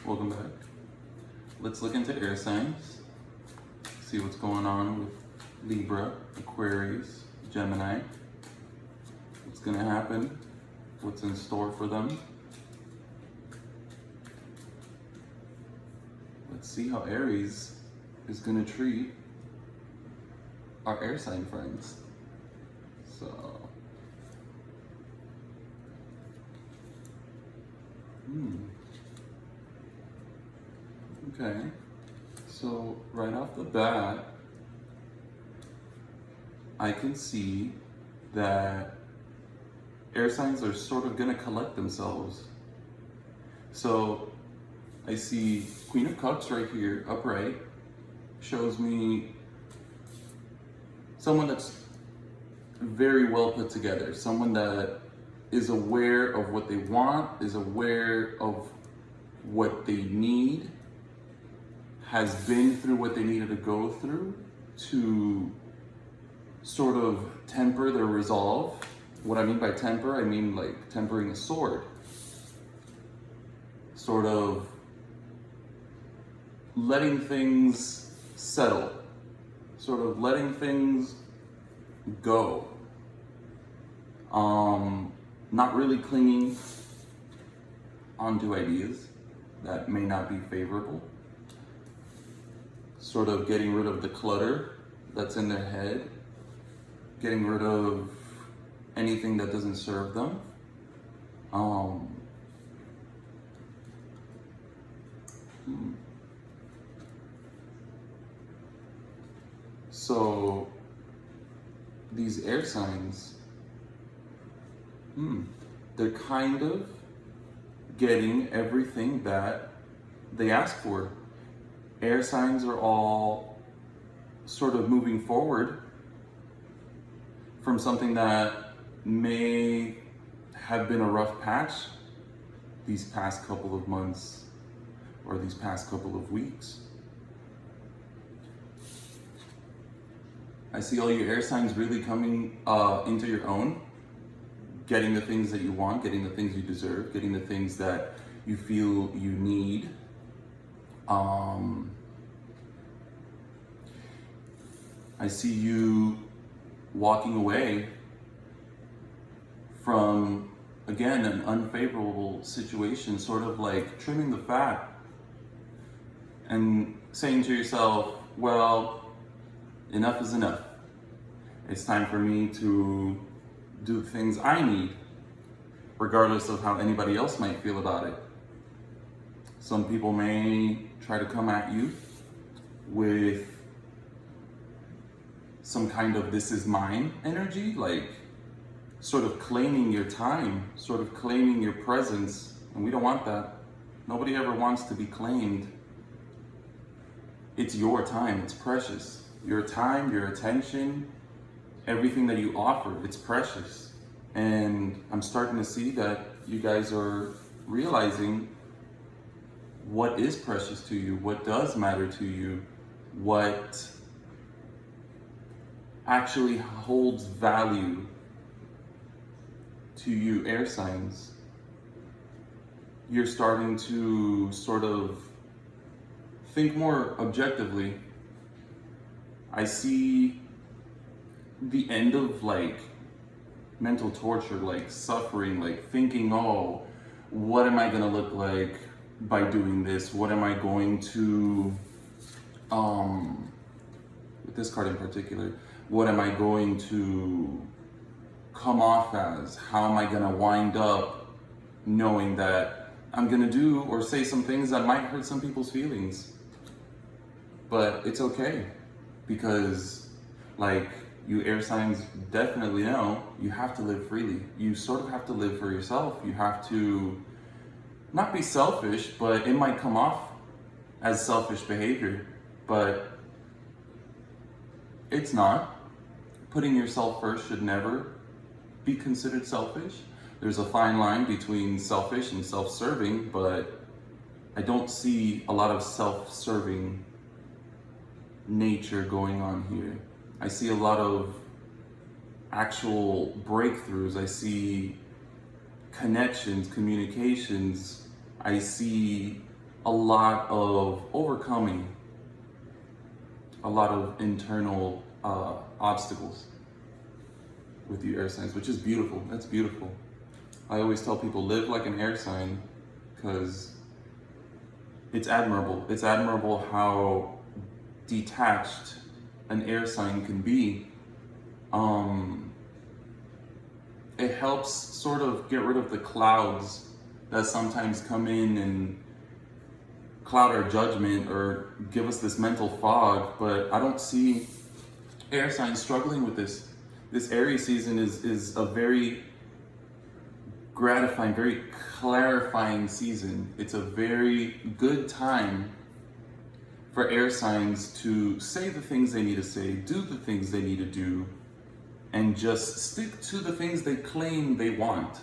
Welcome back. Let's look into air signs, see what's going on with Libra, Aquarius, Gemini. What's going to happen, what's in store for them. Let's see how Aries is going to treat our air sign friends. Okay, so right off the bat, I can see that air signs are sort of going to collect themselves. So I see Queen of Cups right here, upright, shows me someone that's very well put together, someone that is aware of what they want, is aware of what they need, has been through what they needed to go through to sort of temper their resolve. What I mean by temper, I mean like tempering a sword. Sort of letting things settle, sort of letting things go. Not really clinging onto ideas that may not be favorable. Sort of getting rid of the clutter that's in their head, getting rid of anything that doesn't serve them. So these air signs, they're kind of getting everything that they ask for. Air signs are all sort of moving forward from something that may have been a rough patch these past couple of months or these past couple of weeks. I see all your air signs really coming into your own, getting the things that you want, getting the things you deserve, getting the things that you feel you need. I see you walking away from, again, an unfavorable situation, sort of like trimming the fat and saying to yourself, well, enough is enough. It's time for me to do the things I need, regardless of how anybody else might feel about it. Some people may try to come at you with some kind of this is mine energy, like sort of claiming your time, sort of claiming your presence, and we don't want that. Nobody ever wants to be claimed. It's your time, it's precious. Your time, your attention, everything that you offer, it's precious. And I'm starting to see that you guys are realizing what is precious to you, what does matter to you, what actually holds value to you, air signs. You're starting to sort of think more objectively. I see the end of like mental torture, like suffering, like thinking, oh, what am I gonna look like by doing this? What am I going to, with this card in particular, what am I going to come off as? How am I gonna wind up knowing that I'm gonna do or say some things that might hurt some people's feelings? But it's okay, because like you air signs definitely know, you have to live freely. You sort of have to live for yourself. You have to not be selfish, but it might come off as selfish behavior, but it's not. Putting yourself first should never be considered selfish. There's a fine line between selfish and self-serving, but I don't see a lot of self-serving nature going on here. I see a lot of actual breakthroughs. I see connections, communications. I see a lot of overcoming, a lot of internal obstacles with you air signs, which is beautiful. That's beautiful. I always tell people, live like an air sign, because it's admirable. It's admirable how detached an air sign can be. It helps sort of get rid of the clouds that sometimes come in and cloud our judgment or give us this mental fog, but I don't see air signs struggling with this. This Aries season is a very gratifying, very clarifying season. It's a very good time for air signs to say the things they need to say, do the things they need to do, and just stick to the things they claim they want.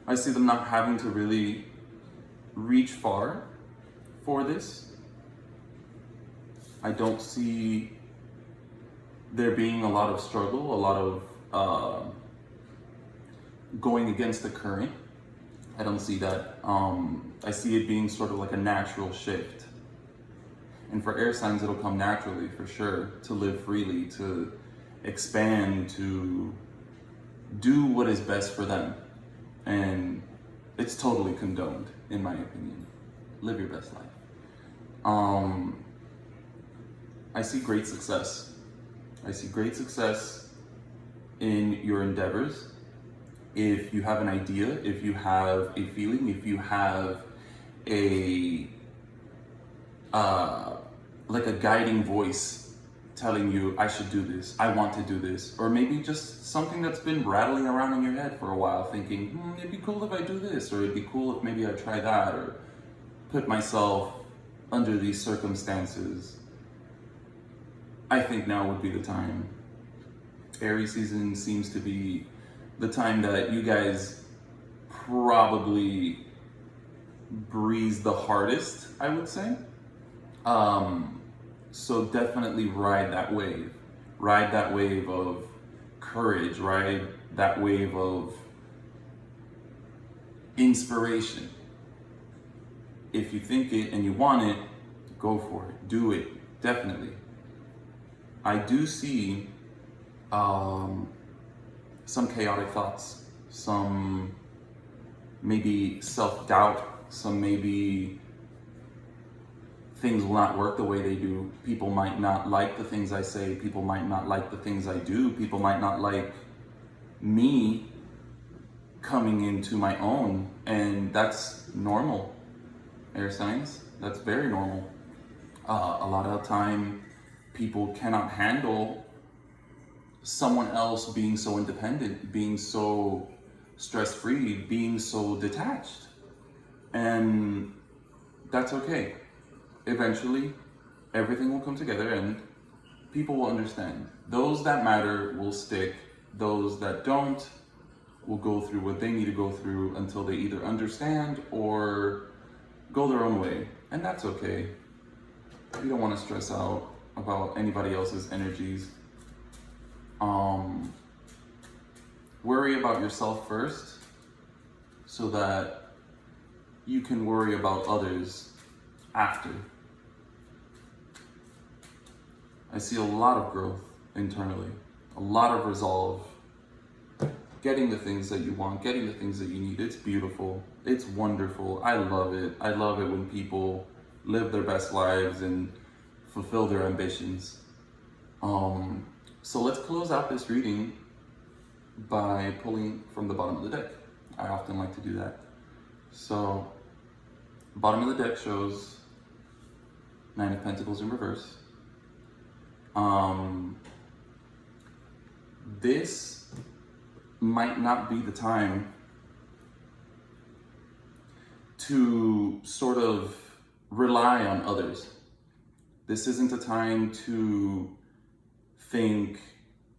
I see them not having to really reach far for this. I don't see there being a lot of struggle, a lot of going against the current. I don't see that. I see it being sort of like a natural shift. And for air signs, it'll come naturally, for sure, to live freely, to expand, to do what is best for them. And it's totally condoned, in my opinion. Live your best life. I see great success. I see great success in your endeavors. If you have an idea, if you have a feeling, if you have a like a guiding voice telling you, I should do this, I want to do this, or maybe just something that's been rattling around in your head for a while, thinking, it'd be cool if I do this, or it'd be cool if maybe I try that, or put myself under these circumstances. I think now would be the time. Aries season seems to be the time that you guys probably breeze the hardest, I would say. So definitely ride that wave. Ride that wave of courage. Ride that wave of inspiration. If you think it and you want it, go for it. Do it. Definitely. I do see some chaotic thoughts, some maybe self-doubt, some maybe things will not work the way they do. People might not like the things I say. People might not like the things I do. People might not like me coming into my own. And that's normal, air signs. That's very normal. A lot of the time, people cannot handle someone else being so independent, being so stress-free, being so detached. And that's okay. Eventually, everything will come together and people will understand. Those that matter will stick. Those that don't will go through what they need to go through until they either understand or go their own way. And that's okay. You don't want to stress out about anybody else's energies. Worry about yourself first so that you can worry about others after. I see a lot of growth internally, a lot of resolve, getting the things that you want, getting the things that you need. It's beautiful. It's wonderful. I love it. I love it when people live their best lives and fulfill their ambitions. So let's close out this reading by pulling from the bottom of the deck. I often like to do that. So, bottom of the deck shows Nine of Pentacles in reverse. This might not be the time to sort of rely on others. This isn't a time to think,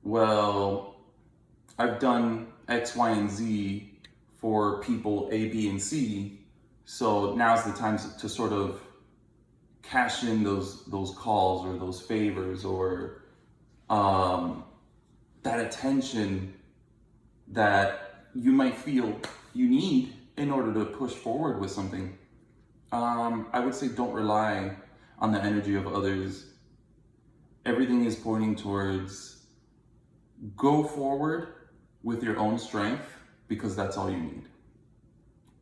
well, I've done X, Y, and Z for people A, B, and C, so now's the time to sort of cash in those calls or those favors or that attention that you might feel you need in order to push forward with something. I would say don't rely on the energy of others. Everything is pointing towards go forward with your own strength, because that's all you need.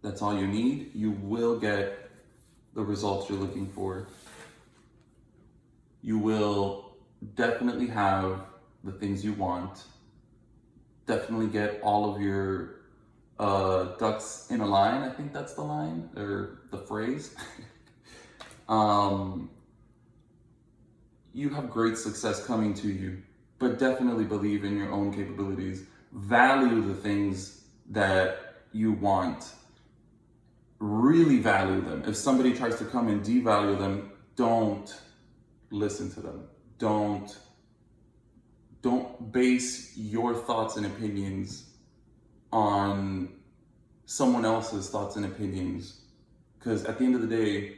That's all you need. You will get the results you're looking for. You will definitely have the things you want. Definitely get all of your ducks in a line. I think that's the line or the phrase. You have great success coming to you, but definitely believe in your own capabilities. Value the things that you want. Really value them. If somebody tries to come and devalue them, don't listen to them. Don't base your thoughts and opinions on someone else's thoughts and opinions. Because at the end of the day,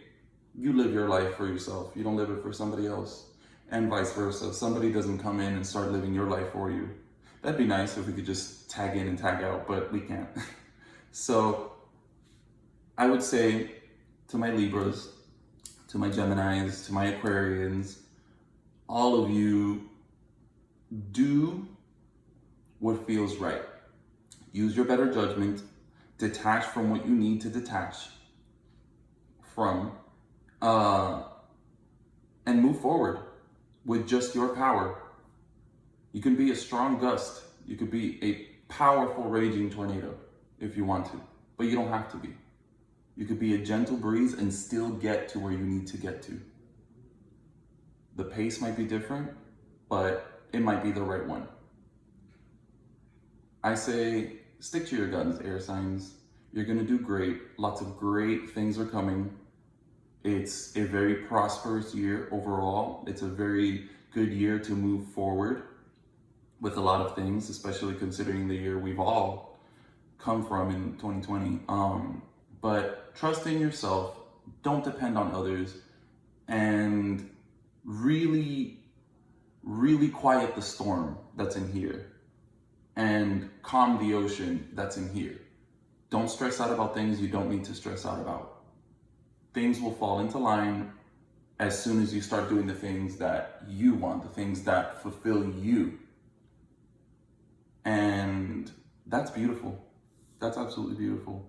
you live your life for yourself. You don't live it for somebody else. And vice versa. Somebody doesn't come in and start living your life for you. That'd be nice if we could just tag in and tag out, but we can't. So I would say to my Libras, to my Geminis, to my Aquarians, all of you, do what feels right. Use your better judgment. Detach from what you need to detach from, and move forward with just your power. You can be a strong gust. You could be a powerful raging tornado if you want to, but you don't have to be. You could be a gentle breeze and still get to where you need to get to. The pace might be different, but it might be the right one. I say stick to your guns, air signs. You're gonna do great. Lots of great things are coming. It's a very prosperous year overall. It's a very good year to move forward with a lot of things, especially considering the year we've all come from in 2020. But trust in yourself, don't depend on others, and really, really quiet the storm that's in here and calm the ocean that's in here. Don't stress out about things you don't need to stress out about. Things will fall into line as soon as you start doing the things that you want, the things that fulfill you. And that's beautiful. That's absolutely beautiful.